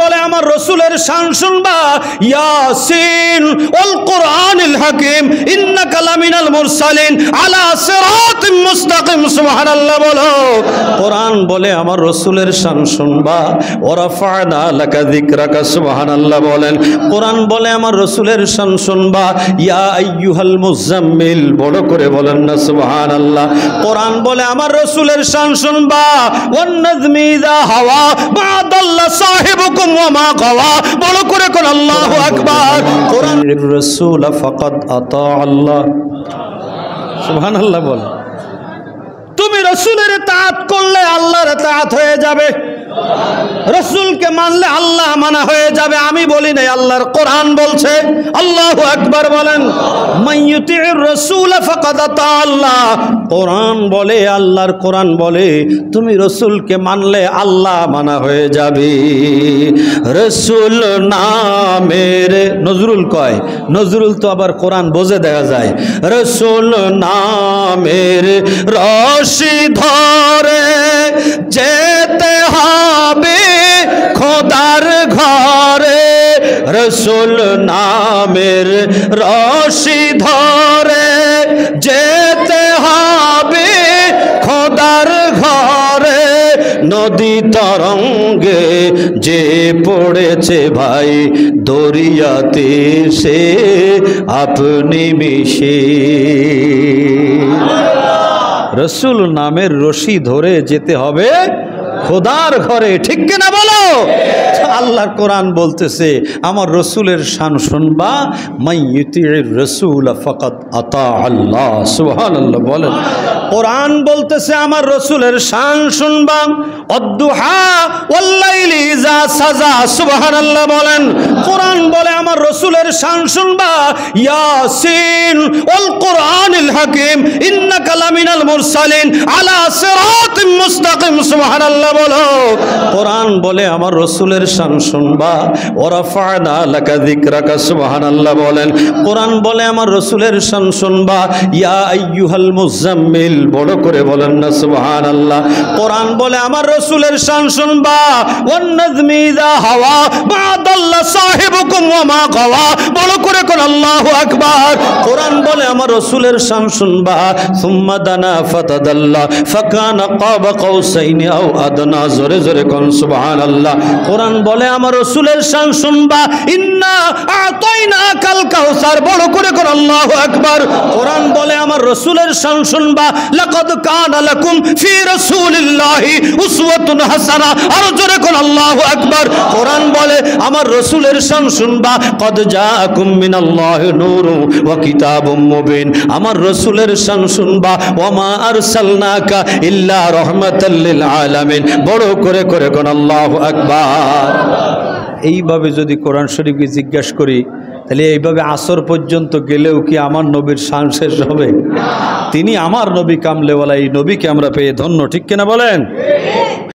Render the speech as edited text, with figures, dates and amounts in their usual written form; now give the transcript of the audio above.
বলে আমার রসুলের শান শুনবা, ইয়াসিন ওয়াল কুরআনিল হাকিম ইন্নাকা লামিনাল মুরসালিন আলা সিরাতিম মুস্তাকিম। সুবহানাল্লাহ বলো। কোরআন বলে আমার রসুলের শান শুনবা, ওয়া রাফা'না লাকা যিকরাকা। সুবহানাল্লাহ বলেন। কোরআন বলে আমার রসুলের শান শুনবা, ইয়া আইয়ুহাল মুজাম্মিল, বড় করে বলেন না সুবহানাল্লাহ। কোরআন বলে আমার রসুলের শান শুনবা, ওয়ান নাজমি ইযা হাওয়া মা দাল্লা সাহিবুকুম ওয়া মা গাওয়া, বড় করে কোন আল্লাহু আকবার। কোরআনের রাসূল ফাকাদ আতা আল্লাহ। সুবহানাল্লাহ বল। তুমি রসুলের ইতাআত করলে আল্লাহর ইতাআত হয়ে যাবে, রসুলকে মানলে আল্লাহ মানা হয়ে যাবে। আমি বলি নাই, আল্লাহর কোরআন বলছে। আল্লাহু আকবার বলেন। মাইয়ুতির রাসূল ফাকাদ আতা আল্লাহ। কোরআন বলে, আল্লাহর কোরআন বলে তুমি রসুলকে মানলে আল্লাহ মানা হয়ে যাবে। রসুল নামের নজরুল কয়, নজরুল তো আবার কোরআন বোঝে দেখা যায়। রসুল নামের রশি ধরে যেতে হবে খোদার ঘরে, রসুল নামের রশি ধরে যেতে হবে খোদার ঘরে। নদী তরঙ্গে যে পড়েছে ভাই দরিয়াতে সে আপনি মিশে। রসুল নামের রশি ধরে যেতে হবে খোদার ঘরে, ঠিক কিনা বলো? আল্লাহর কোরআন বলতেছে আমার রসুলের শান শুনবা, মাইয়ুতির রাসূল ফাকাদ আতা আল্লাহ। সুবহানাল্লাহ বলেন। কোরআন বলতেছে আমার রসুলের শান শুনবা, অদ্দুহা ওয়াল লাইলি ইযা সাজা। সুবহানাল্লাহ বলেন। কোরআন বলে আমার রসুলের শান শুনবা, ইয়াসিন ওয়াল কুরআনিল হাকিম ইন্নাকা লামিনাল মুরসালিন আলা সিরাতিম মুস্তাকিম। সুবহানাল্লাহ বলো। কোরআন বলে আমার রসুলের শান শুনবা, ওয়া রাফা'না লাকা যিকরাকা। সুবহানাল্লাহ বলেন। কোরআন বলে আমার রসুলের শান শুনবা, ইয়া আইয়ুহাল মুজাম্মিল, বড় করে বলেন না সুবহানাল্লাহ। কোরআন বলে আমার রসুলের শান শুনবা, ওয়ান নাজমি ইযা হাওয়া মা দাল্লা সাহিবুকুম ওয়া মা গাওয়া, বড় করে কোন আল্লাহু আকবার। কোরআন বলে আমার রসুলের শান শুনবা, সুম্মা দানা ফাতাদাল্লা ফাকানা কাবা কাউসাইনি আও আদনা। জোরে জোরে কোন সুবহানাল্লাহ। কোরআন বলে আমার রসুলের শান শুনবা, ইন্না আতাইনাকাল কাউসার, বড় করে কোন আল্লাহু আকবার। কোরআন বলে আমার রসুলের শান শুনবা, লাকাদ কানা লাকুম ফি রাসূলিল্লাহি উসওয়াতুন হাসানা, আর জোরে কোন আল্লাহু আকবার। কোরআন বলে আমার রসুলের শান শুনবা, কদ জাআকুম মিনাল্লাহি নূরুন ওয়া কিতাবুম মুবিন। আমার রসুলের শান শুনবা, ওয়া মা আরসালনাকা ইল্লা রাহমাতাল লিল আলামিন, বড় করে করে কোন আল্লাহু আকবার। এইভাবে যদি কোরআন শরীফকে জিজ্ঞাসা করি, তাহলে এইভাবে আসর পর্যন্ত গেলেও কি আমার নবীর শান শেষ হবে? তিনি আমার নবী কামলেওয়ালা, এই নবীকে আমরা পেয়ে ধন্য, ঠিক কিনা বলেন?